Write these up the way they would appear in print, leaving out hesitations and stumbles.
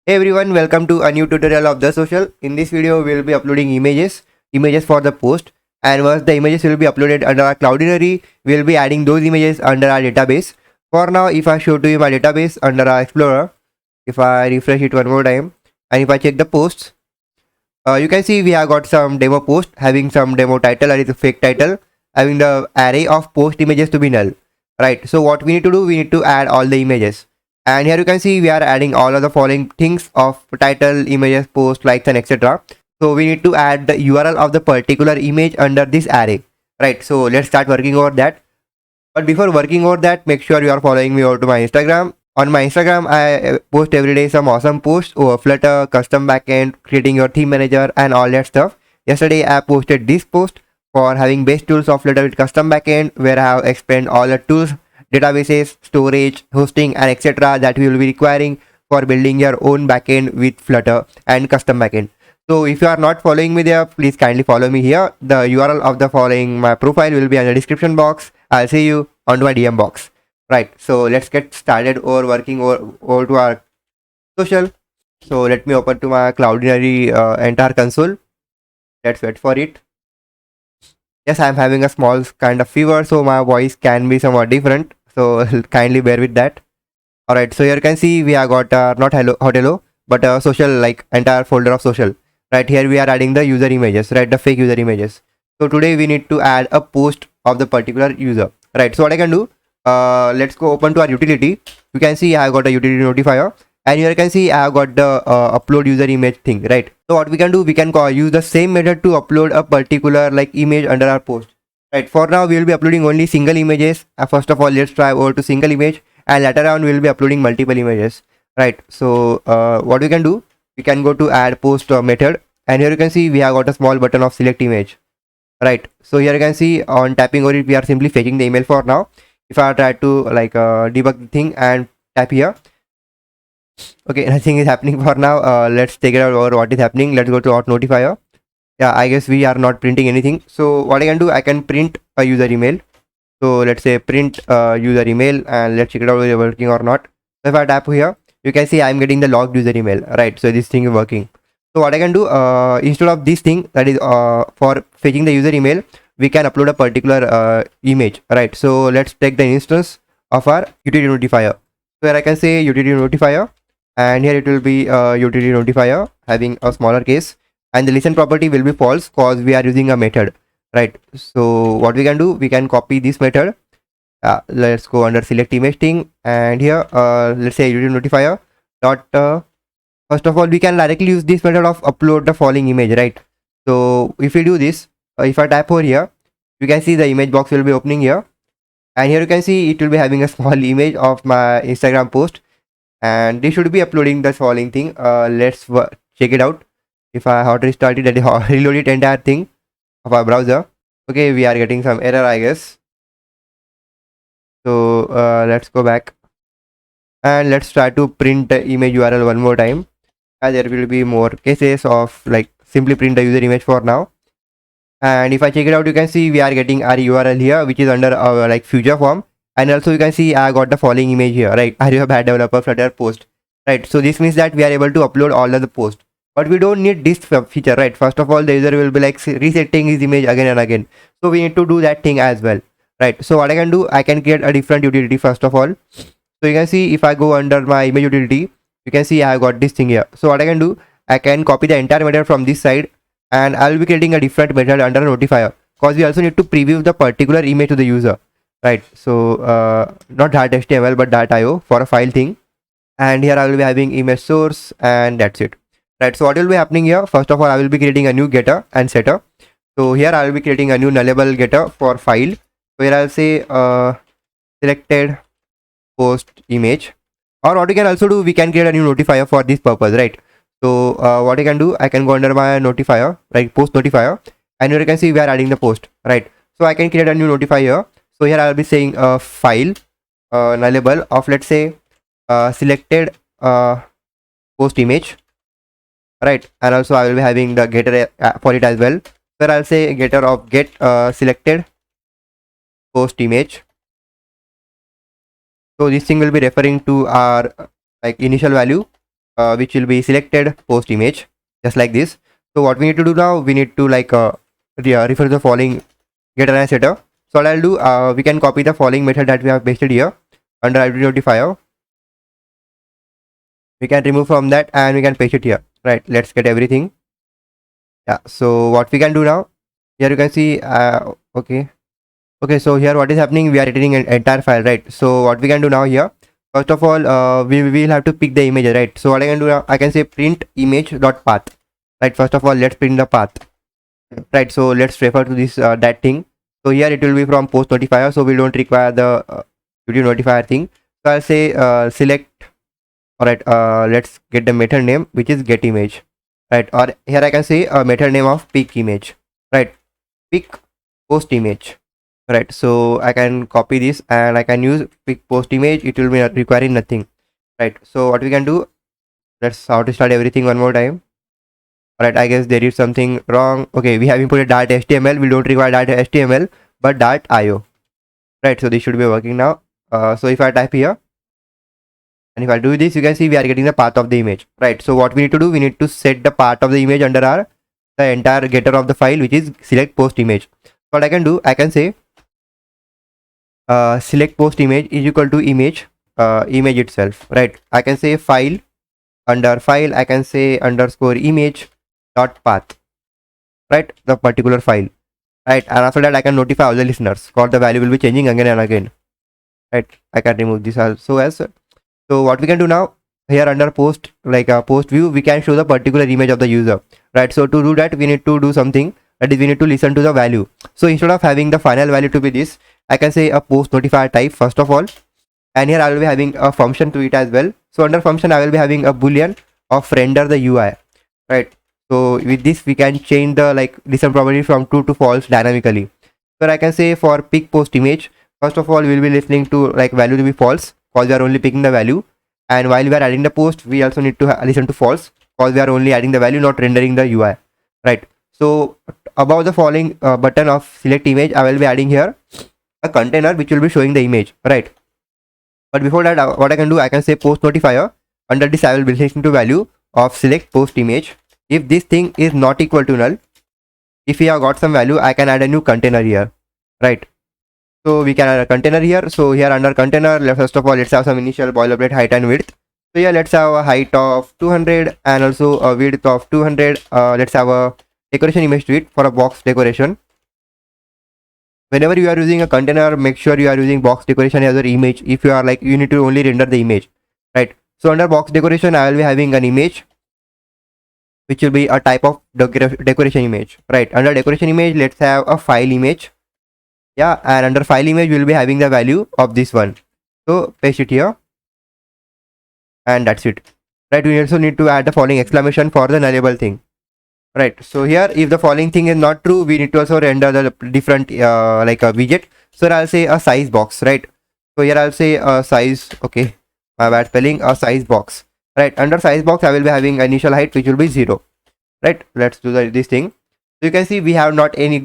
Hey everyone, welcome to a new tutorial of The Social. In this video, we will be uploading images for the post. And once the images will be uploaded under our Cloudinary, we will be adding those images under our database. For now, if I show to you my database under our Explorer, if I refresh it one more time, and if I check the posts, you can see we have got some demo post having some demo title, that is a fake title, having the array of post images to be null. Right, so what we need to do, we need to add all the images. And here you can see we are adding all of the following things of title, images, post, likes, and etc. So we need to add the URL of the particular image under this array. Right, so let's start working over that. But before working over that, make sure you are following me over to my Instagram. On my Instagram, I post every day some awesome posts over Flutter, custom backend, creating your theme manager, and all that stuff. Yesterday, I posted this post for having best tools of Flutter with custom backend, where I have explained all the tools, databases, storage, hosting, and etc. that we will be requiring for building your own backend with Flutter and custom backend. So if you are not following me there, please kindly follow me here. The URL of the following my profile will be in the description box. I'll see you on my DM box. Right, so let's get started over working over to our social. So let me open to my Cloudinary entire console. Let's wait for it. Yes, I'm having a small kind of fever, so my voice can be somewhat different. So kindly bear with that. Alright, so here you can see we have got not hello, but social, like entire folder of social. Right here we are adding the user images, right, the fake user images. So today we need to add a post of the particular user. Right, so what I can do, let's go open to our utility. You can see I have got a utility notifier, and here you can see I have got the upload user image thing. Right, so what we can do, we can use the same method to upload a particular like image under our post. Right, for now we will be uploading only single images. First of all, let's try over to single image, and later on we will be uploading multiple images. Right, so what we can do, we can go to add post method, and here you can see we have got a small button of select image. Right, so here you can see on tapping over it, we are simply fetching the email for now. If I try to like debug the thing and tap here, okay, nothing is happening for now. Let's take it out over what is happening. Let's go to auth notifier. Yeah, I guess we are not printing anything. So what I can do, I can print a user email. So let's say print user email, and let's check it out whether it's working or not. So if I tap here, you can see I'm getting the logged user email. Right, so this thing is working. So what I can do, instead of this thing, that is for fetching the user email, we can upload a particular image. Right, so let's take the instance of our utility notifier. So here I can say utility notifier, and here it will be utility notifier having a smaller case, and the listen property will be false because we are using a method. Right, so what we can do, we can copy this method. Let's go under select image thing, and here let's say utility notifier dot first of all, we can directly use this method of upload the following image. Right, so if we do this, if I tap over here, you can see the image box will be opening here, and here you can see it will be having a small image of my Instagram post, and they should be uploading the following thing. Let's check it out. If I hot restart it, that is reload it entire thing of our browser. Okay, we are getting some error, I guess. So let's go back, and let's try to print the image URL one more time. There will be more cases of like simply print the user image for now. And if I check it out, you can see we are getting our URL here, which is under our like future form. And also you can see I got the following image here. Right, are you a bad developer Flutter post? Right, so this means that we are able to upload all of the posts, but we don't need this feature. Right, first of all, the user will be like resetting his image again and again, so we need to do that thing as well. Right, so what I can do, I can create a different utility first of all. So you can see if I go under my image utility, you can see I have got this thing here. So what I can do, I can copy the entire method from this side, and I will be creating a different method under notifier, because we also need to preview the particular image to the user. Right, so not .html but .io for a file thing, and here I will be having image source, and that's it. Right, so what will be happening here, first of all, I will be creating a new getter and setter. So here I will be creating a new nullable getter for file. So here I'll say selected post image, or what we can also do, we can create a new notifier for this purpose. Right, so what I can do, I can go under my notifier, like post notifier, and here you can see we are adding the post. Right, so I can create a new notifier. So here I will be saying file nullable of, let's say, selected post image. Right, and also I will be having the getter for it as well. So I'll say getter of get selected post image. So this thing will be referring to our like initial value, which will be selected post image, just like this. So what we need to do now, we need to like refer to the following getter and setter. So what I'll do, we can copy the following method that we have pasted here under identity notifier. We can remove from that and we can paste it here. Right, let's get everything. Yeah, so what we can do now, here you can see okay, so here what is happening, we are editing an entire file, right? So what we can do now here, first of all, we will have to pick the image, right? So what I can do now, I can say print image dot path, right? First of all, let's print the path, right? So let's refer to this that thing. So here it will be from post notifier, so we don't require the video notifier thing. So I'll say select. All right, let's get the method name, which is get image, right? Or here I can say a method name of pick image, right? Pick post image, right? So I can copy this and I can use pick post image. It will be requiring nothing, right? So what we can do, let's how to start everything one more time. All right, I guess there is something wrong. Okay, we have inputted .html. We don't require .html but .io, right? So this should be working now. So if I type here and if I do this, you can see we are getting the path of the image, right? So what we need to do, we need to set the path of the image under the entire getter of the file, which is select post image. What I can do, I can say select post image is equal to image image itself, right? I can say file, under file I can say underscore image dot path, right? The particular file, right? And after that I can notify all the listeners because the value will be changing again and again, right? I can remove this also as. So what we can do now, here under post, like a post view, we can show the particular image of the user, right? So to do that, we need to do something, that is we need to listen to the value. So instead of having the final value to be this, I can say a post notifier type first of all, and here I will be having a function to it as well. So under function I will be having a boolean of render the UI, right? So with this we can change the like listen property from true to false dynamically. So I can say for pick post image, first of all we will be listening to like value to be false because we are only picking the value, and while we are adding the post we also need to listen to false because we are only adding the value, not rendering the UI, right? So above the following button of select image, I will be adding here a container which will be showing the image, right? But before that, what I can do, I can say post notifier. Under this I will be listening to value of select post image. If this thing is not equal to null, if we have got some value, I can add a new container here, right? So we can add a container here. So here under container, first of all, let's have some initial boilerplate height and width. So here let's have a height of 200 and also a width of 200. Let's have a decoration image to it for a box decoration. Whenever you are using a container, make sure you are using box decoration as your image. If you are like, you need to only render the image, right? So under box decoration, I will be having an image which will be a type of decoration image, right? Under decoration image, let's have a file image. Yeah, and under file image we will be having the value of this one. So paste it here and that's it, right? We also need to add the following exclamation for the nullable thing, right? So here if the following thing is not true, we need to also render the different like a widget. So I'll say a size box, right? So here I'll say a size, okay, my bad spelling, a size box, right? Under size box I will be having initial height which will be 0, right? Let's do this thing. So you can see we haven't got any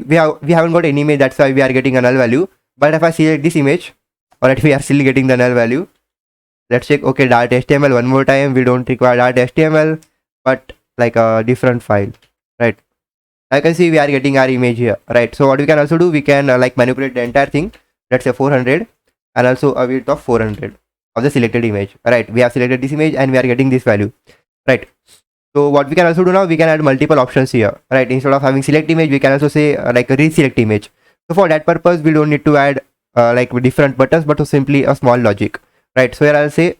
image, that's why we are getting a null value. But if I select this image, alright, we are still getting the null value. Let's check, okay, .html one more time. We don't require .html but like a different file, right? I can see we are getting our image here, right? So what we can also do, we can like manipulate the entire thing. Let's say 400 and also a width of 400 of the selected image, right? We have selected this image and we are getting this value, right? So what we can also do now, we can add multiple options here, right? Instead of having select image, we can also say like a reselect image. So for that purpose, we don't need to add like different buttons, but simply a small logic, right? So here I'll say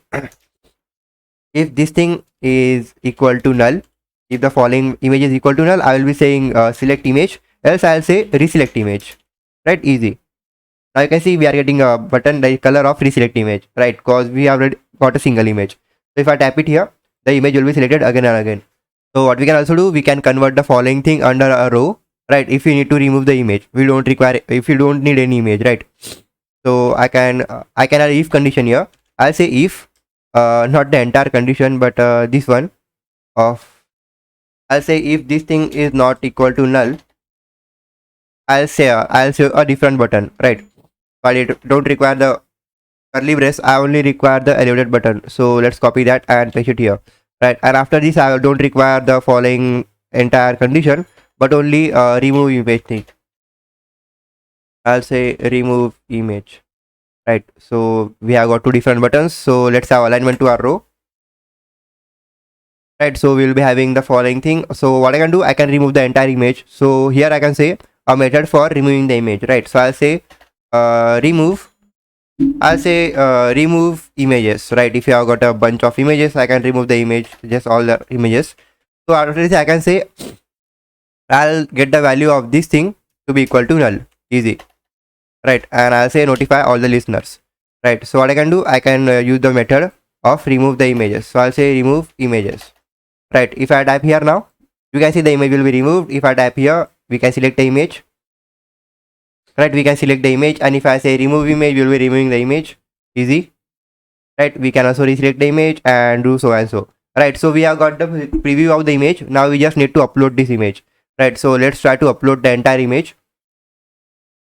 if this thing is equal to null, if the following image is equal to null, I will be saying select image, else I'll say reselect image, right? Easy. Now you can see we are getting a button the color of reselect image, right? Because we have already got a single image. So if I tap it here, the image will be selected again and again. So what we can also do, we can convert the following thing under a row, right? If you need to remove the image, we don't require, if you don't need any image, right? So I can add if condition here. I'll say if not the entire condition but this one of, I'll say if this thing is not equal to null, I'll say a different button, right? But it don't require the curly brace, I only require the elevated button. So let's copy that and paste it here, right? And after this I don't require the following entire condition, but only remove image thing. I'll say remove image, right? So we have got two different buttons, so let's have alignment to our row, right? So we'll be having the following thing. So what I can do, I can remove the entire image. So here I can say a method for removing the image, right? So I'll say remove images, right? If you have got a bunch of images, I can remove the image, just all the images. So after this I can say I'll get the value of this thing to be equal to null, easy, right? And I'll say notify all the listeners, right? So what I can do, I can use the method of remove the images. So I'll say remove images, right? If I type here now, you can see the image will be removed. If I type here, we can select the image, right? We can select the image, and if I say remove image, we will be removing the image, easy, right? We can also reselect the image and do so and so, right? So we have got the preview of the image. Now we just need to upload this image, right? So let's try to upload the entire image.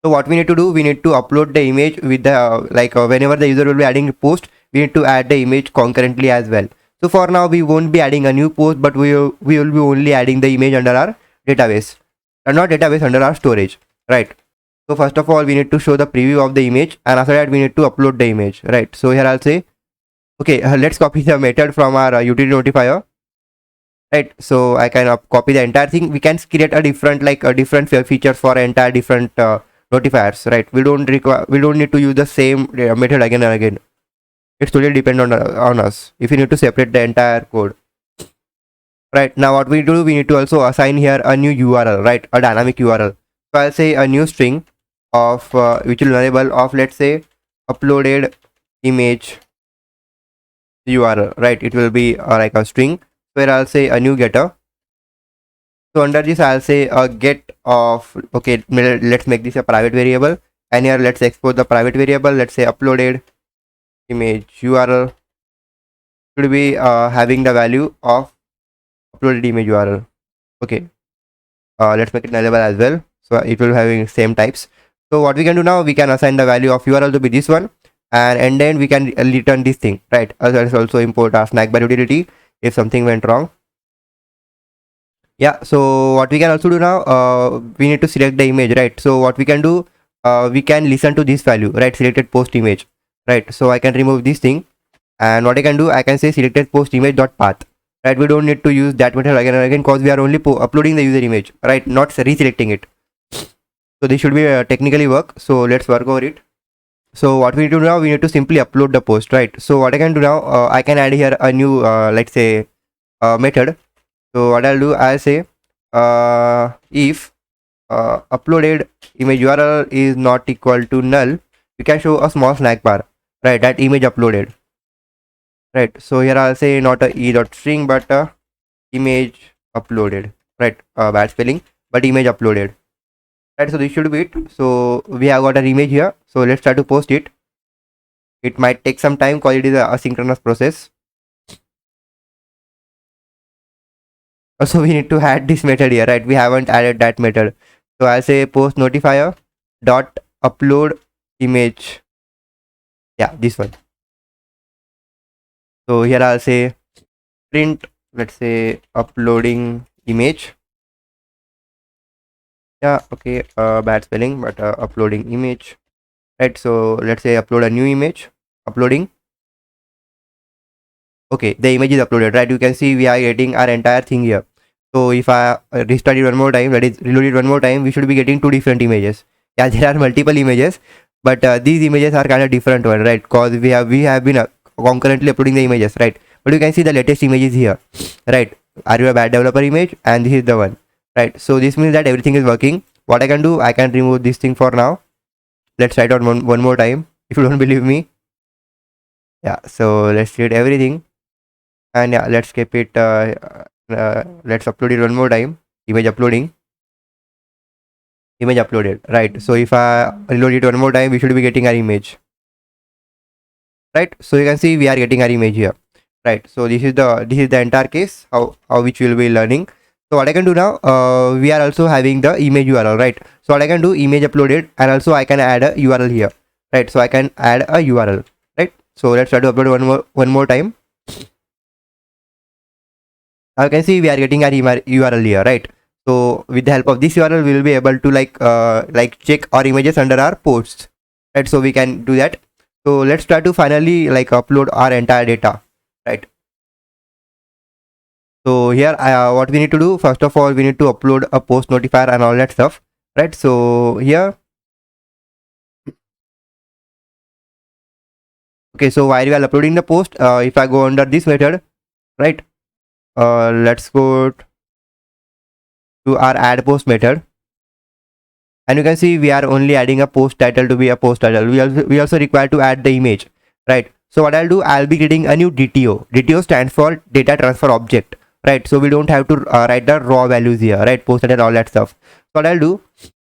So what we need to do, we need to upload the image with the whenever the user will be adding a post, we need to add the image concurrently as well. So for now we won't be adding a new post, but we will be only adding the image under our database, not database, under our storage, right? So first of all we need to show the preview of the image, and after that we need to upload the image, right? So here I'll say okay, let's copy the method from our utility notifier, right? So I can copy the entire thing. We can create a different different features for entire different notifiers, right? We don't need to use the same method again and again. It's totally depend on us if you need to separate the entire code, right? Now what we do, we need to also assign here a new URL, right? A dynamic URL. So I'll say a new string of which will enable of, let's say, uploaded image URL, right? It will be like a string where I'll say a new getter. So under this I'll say a get of, okay, let's make this a private variable, and here let's export the private variable. Let's say uploaded image URL should be having the value of uploaded image URL. Okay, let's make it nullable as well, so it will be having same types. So what we can do now, we can assign the value of URL to be this one, and then we can return this thing, right? Let's also import our snack bar utility if something went wrong. Yeah, so what we can also do now, we need to select the image, right? So what we can do, we can listen to this value, right? Selected post image, right? So I can remove this thing, and what I can do, I can say selected post image dot path, right? We don't need to use that method again and again because we are only uploading the user image, right? Not reselecting it. So this should be technically work. So let's work over it. So what we need to do now, we need to simply upload the post, right? So what I can do now, I can add here a new let's say method. So what I'll do, I'll say if uploaded image URL is not equal to null, we can show a small snack bar, right? That image uploaded, right? So here I'll say not a e.string but a image uploaded, right? Bad spelling, but image uploaded, right? So this should be it. So we have got an image here, so let's try to post it. It might take some time because it is a asynchronous process. Also we need to add this method here, right? We haven't added that method. So I'll say post notifier dot upload image, yeah, this one. So here I'll say print, let's say uploading image, yeah, okay, bad spelling, but uploading image, right? So let's say upload a new image, uploading. Okay, the image is uploaded, right? You can see we are getting our entire thing here. So if I restart it one more time, that is reload it one more time, we should be getting two different images. Yeah, there are multiple images, but these images are kind of different one, right? Because we have been concurrently uploading the images, right? But you can see the latest images here, right? Are you a bad developer image? And this is the one, right? So this means that everything is working. What I can do, I can remove this thing for now. Let's try it out one more time if you don't believe me. Yeah, so let's delete everything, and yeah, let's keep it let's upload it one more time. Image uploading, image uploaded, right? So if I reload it one more time, we should be getting our image, right? So you can see we are getting our image here, right? So this is the entire case how which we will be learning. So what I can do now, we are also having the image URL, right? So what I can do, image uploaded, and also I can add a URL here, right? So I can add a URL, right? So let's try to upload one more time. Now you can see we are getting our URL here, right? So with the help of this URL, we will be able to like check our images under our posts, right? So we can do that. So let's try to finally like upload our entire data, right? So here what we need to do, first of all, we need to upload a post notifier and all that stuff, right? So here, okay, so while we are uploading the post, if I go under this method, right, let's go to our add post method, and you can see we are only adding a post title to be a post title. We also require to add the image, right? So what I'll do, I'll be creating a new DTO. DTO stands for data transfer object, right? So we don't have to write the raw values here, right? Post title, all that stuff. So what I'll do,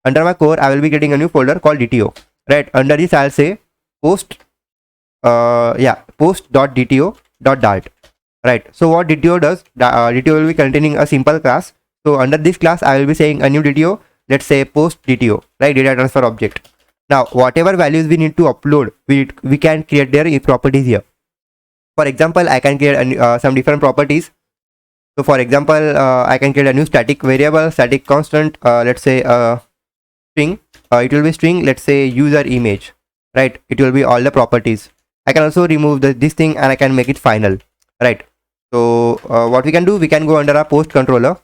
under my core, I will be creating a new folder called DTO, right? Under this, I'll say post, post.dto.dart, right? So what DTO does, DTO will be containing a simple class. So under this class, I will be saying a new DTO. Let's say post DTO, right? Data transfer object. Now, whatever values we need to upload, we can create their properties here. For example, I can create some different properties. So for example, I can create a new static variable, static constant, let's say string. It will be string, let's say user image, right? It will be all the properties. I can also remove this thing and I can make it final, right? So what we can do, we can go under our post controller.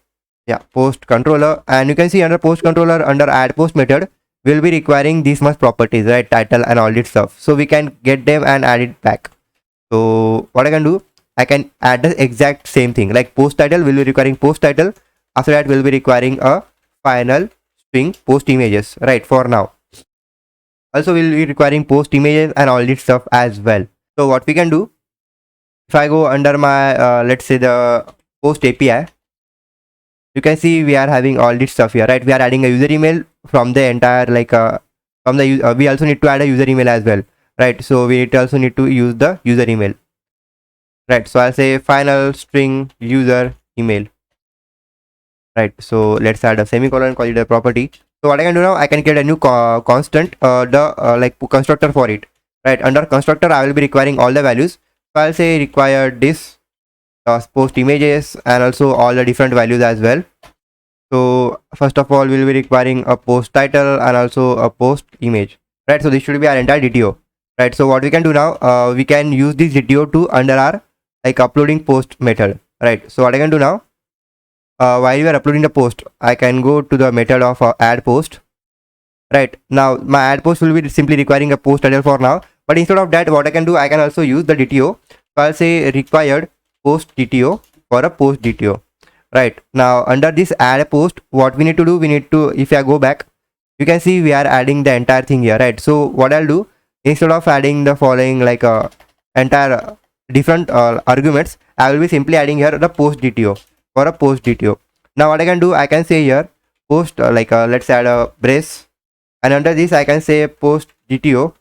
Yeah, post controller, and you can see under post controller, under add post method, we'll be requiring these much properties, right? Title and all this stuff. So we can get them and add it back. So what I can do, I can add the exact same thing, like post title will be requiring post title. After that, we'll be requiring a final string post images, right? For now. Also, we'll be requiring post images and all this stuff as well. So what we can do, if I go under my let's say the post API, you can see we are having all this stuff here, right? We are adding a user email from the entire like from the we also need to add a user email as well, right? So we also need to use the user email, right? So I'll say final string user email, right? So let's add a semicolon, call it a property. So what I can do now, I can create a new constant, like constructor for it, right? Under constructor, I will be requiring all the values. So I'll say require this post images and also all the different values as well. So first of all, we'll be requiring a post title and also a post image, right? So this should be our entire DTO, right? So what we can do now, we can use this DTO to under our like uploading post method, right? So what I can do now, while we are uploading the post, I can go to the method of add post, right? Now my add post will be simply requiring a post title for now, but instead of that, what I can do, I can also use the DTO. So I'll say required post DTO for a post DTO, right? Now under this add a post, what we need to do, we need to, if I go back, you can see we are adding the entire thing here, right? So what I'll do, instead of adding the following like entire different arguments, I will be simply adding here the post DTO for a post DTO. Now what I can do, I can say here post let's add a brace, and under this I can say post DTO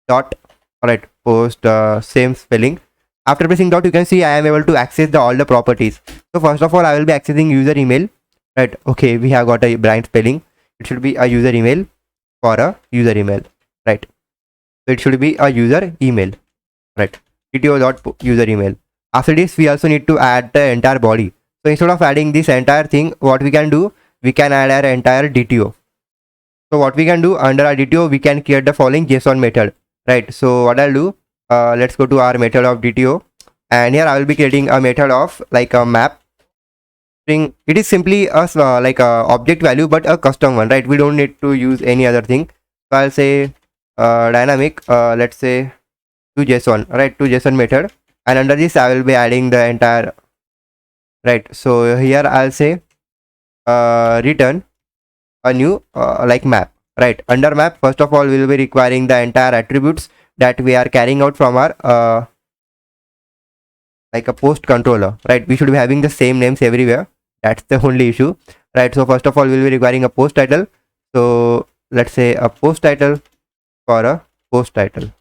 dot, alright, post same spelling. After pressing dot, you can see I am able to access all the properties. So first of all, I will be accessing user email, right? Okay, we have got a blind spelling. It should be a user email for a user email, right? So it should be a user email, right? DTO dot user email. After this, we also need to add the entire body. So instead of adding this entire thing, what we can do, we can add our entire DTO. So what we can do, under our DTO, we can create the following JSON method, right? So what I'll do, let's go to our method of DTO, and here I will be creating a method of like a map string. It is simply a like a object value, but a custom one, right? We don't need to use any other thing. So I'll say dynamic, let's say to JSON, right? To JSON method, and under this I will be adding the entire, right? So here I'll say return a new like map, right? Under map, first of all, we will be requiring the entire attributes that we are carrying out from our like a post controller, right? We should be having the same names everywhere. That's the only issue, right? So first of all, we'll be requiring a post title. So let's say a post title for a post title,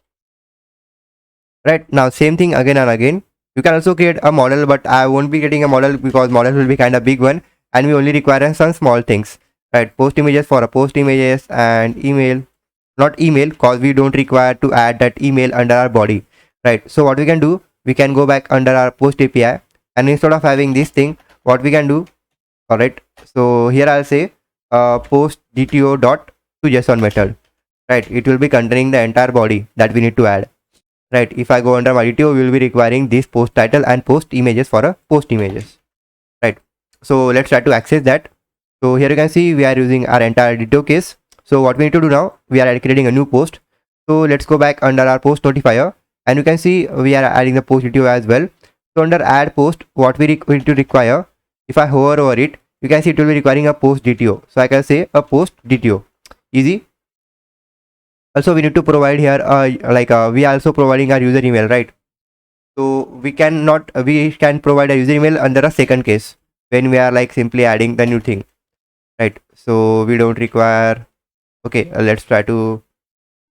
right? Now same thing again and again. You can also create a model, but I won't be getting a model because model will be kind of big one, and we only require some small things, right? Post images for a post images, and email, not email, cause we don't require to add that email under our body, right? So what we can do, we can go back under our post API, and instead of having this thing, what we can do, all right, so here I'll say post DTO dot to JSON method, right? It will be containing the entire body that we need to add, right? If I go under my DTO, we will be requiring this post title and post images for a post images, right? So let's try to access that. So here you can see we are using our entire DTO case. So what we need to do now, we are creating a new post. So let's go back under our post notifier, and you can see we are adding the post DTO as well. So under add post, what we need to require, if I hover over it, you can see it will be requiring a post DTO. So I can say a post DTO, easy. Also we need to provide here we are also providing our user email, right? So we can provide a user email under a second case when we are like simply adding the new thing, right? So we don't require, okay, let's try to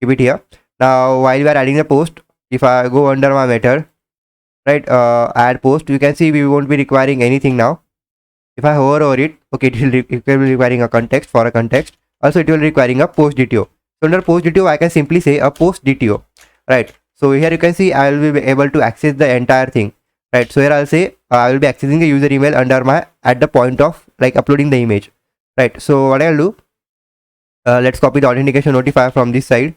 keep it here. Now while we are adding the post, if I go under my method, right, add post, you can see we won't be requiring anything now. If I hover over it, okay, it will be requiring a context for a context. Also it will be requiring a post DTO. So under post DTO, I can simply say a post DTO, right? So here you can see I will be able to access the entire thing, right? So here I'll say I will be accessing the user email under my at the point of like uploading the image, right? So what I'll do, let's copy the authentication notifier from this side.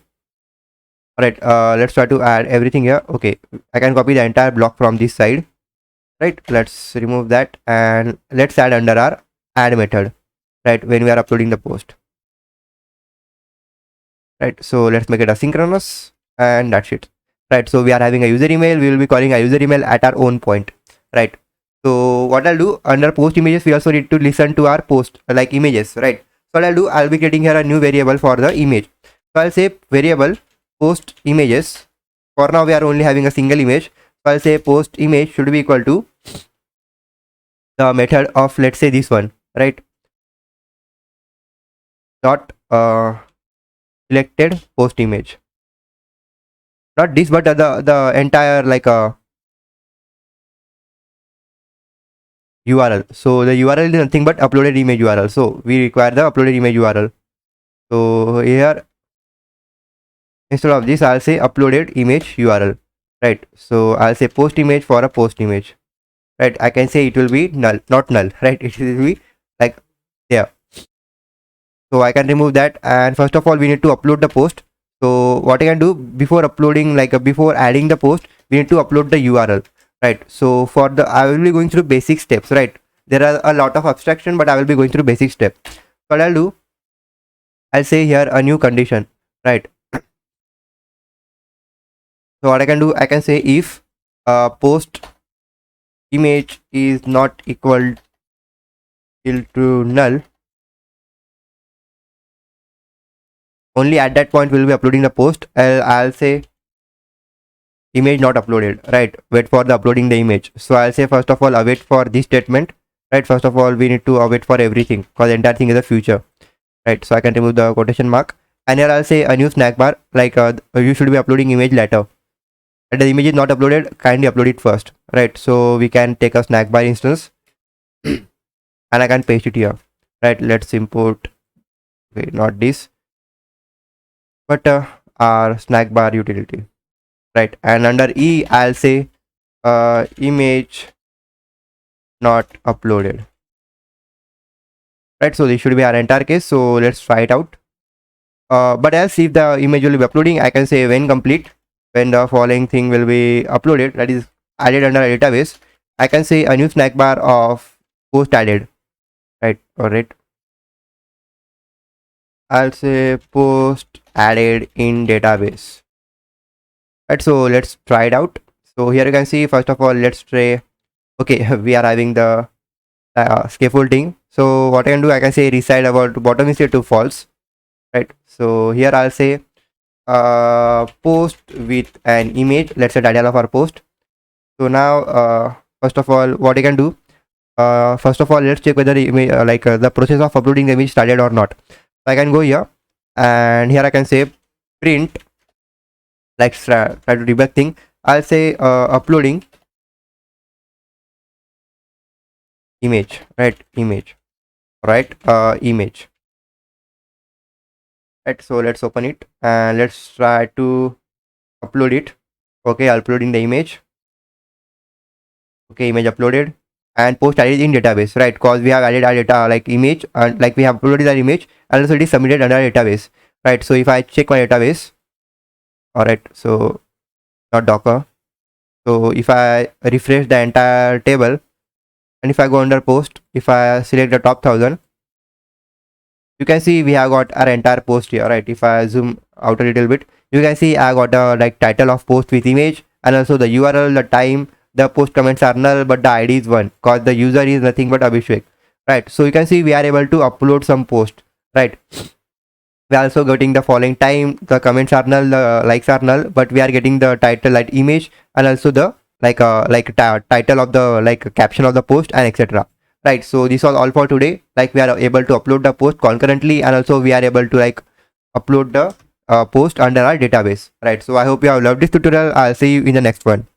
All right, let's try to add everything here. Okay, I can copy the entire block from this side, right? Let's remove that and let's add under our add method, right, when we are uploading the post, right? So let's make it asynchronous, and that's it, right? So we are having a user email, we will be calling a user email at our own point, right? So what I'll do, under post images, we also need to listen to our post like images, right? So what I'll do, I'll be creating here a new variable for the image. So I'll say variable post images. For now we are only having a single image, so I'll say post image should be equal to the method of, let's say, this one, right? Dot selected post image, not this but the entire like URL. So the URL is nothing but uploaded image URL, so we require the uploaded image URL. So here instead of this I'll say uploaded image URL, right? So I'll say post image for a post image, right? I can say it will be null, not null, right? It will be like there. So I can remove that, and first of all we need to upload the post. So what I can do, before uploading, before adding the post, we need to upload the URL, right? So for the, I will be going through basic steps, right? There are a lot of abstraction, but I will be going through basic steps. So what I'll do, I'll say here a new condition, right? So what I can do, I can say if post image is not equal to null, only at that point we'll be uploading the post. I'll say image not uploaded, right? Wait for the uploading the image. So I'll say first of all await for this statement, right? First of all we need to await for everything because the entire thing is a future, right? So I can remove the quotation mark, and here I'll say a new snack bar, like you should be uploading image later, and the image is not uploaded, kindly upload it first, right? So we can take a snack bar instance and I can paste it here, right? Let's import, okay, not this but our snack bar utility, right? And under E I'll say image not uploaded, right? So this should be our entire case. So let's try it out. But else if the image will be uploading, I can say when complete, when the following thing will be uploaded, that is added under a database, I can say a new snack bar of post added, right? All right, I'll say post added in database, right? So let's try it out. So here you can see, first of all let's try, okay, we are having the scaffolding. So what I can do, I can say reside about bottom is set to false, right? So here I'll say post with an image, let's say title of our post. So now first of all what I can do, first of all let's check whether the image the process of uploading the image started or not. So I can go here, and here I can say print, like try to debug thing. I'll say uploading image, right? Image, right? Image, right? So let's open it and let's try to upload it. Okay, uploading the image. Okay, image uploaded. and post ID in database, right? Because we have added our data like image and like we have uploaded our image and also it is submitted under our database, right? So if I check my database, all right, so not Docker. So if I refresh the entire table and if I go under post, if I select the top 1000, you can see we have got our entire post here, right? If I zoom out a little bit, you can see I got a like title of post with image and also the URL, the time, the post comments are null, but the ID is 1 because the user is nothing but Abhishek, right? So you can see we are able to upload some post, right? We are also getting the following time, the comments are null, the likes are null, but we are getting the title like image and also the title of the like caption of the post and etc, right? So this was all for today. Like we are able to upload the post concurrently and also we are able to like upload the post under our database, right? So I hope you have loved this tutorial. I'll see you in the next one.